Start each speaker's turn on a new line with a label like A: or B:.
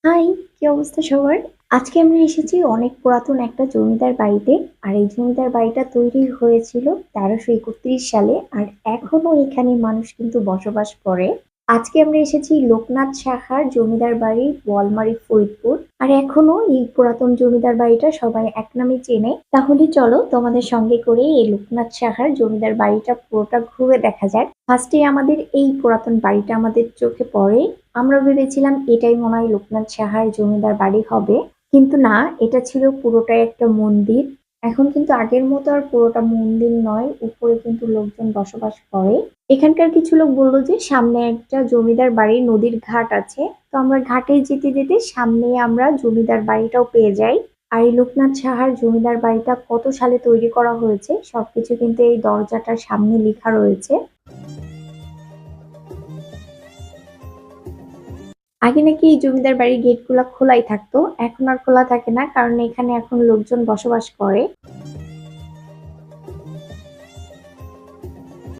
A: High, কি অবস্থা সবার? আজকে আমরা এসেছি অনেক পুরাতন একটা জমিদার বাড়িতে। আর এই জমিদার বাড়িটা তৈরি হয়েছিল ১৩৩১ সালে। আর এখনো এখানে মানুষ কিন্তু বসবাস করে। আজকে আমরা এসেছি লোকনাথ সাহার জমিদার বাড়ি বোয়ালমারী ফরিদপুর। আর এখনো এই পুরাতন জমিদার বাড়িটা সবাই এক নামে চেনে। তাহলে চলো তোমাদের সঙ্গে করে এই লোকনাথ সাহার জমিদার বাড়িটা পুরোটা ঘুরে দেখা যাক। ফার্স্টে আমাদের এই পুরাতন বাড়িটা আমাদের চোখে পড়ে। আমরা ভেবেছিলাম এটাই মনে হয় লোকনাথ সাহার জমিদার বাড়ি হবে, কিন্তু না, এটা ছিল পুরোটাই একটা মন্দির। এখন কিন্তু আগের মতো আর পুরোটা মন্দির নয়, উপরে কিন্তু লোকজন বসবাস করে। এখানকার কিছু লোক বললো যে সামনে একটা জমিদার বাড়ি, নদীর ঘাট আছে। তো আমরা ঘাটে যেতে যেতে সামনে আমরা জমিদার বাড়িটাও পেয়ে যাই। আর এই লোকনাথ সাহার জমিদার বাড়িটা কত সালে তৈরি করা হয়েছে সবকিছু কিন্তু এই দরজাটার সামনে লেখা রয়েছে। আগে নাকি এই জমিদার বাড়ির গেট গুলা খোলাই থাকতো, এখন আর খোলা থাকে না, কারণ এখানে এখন লোকজন বসবাস করে।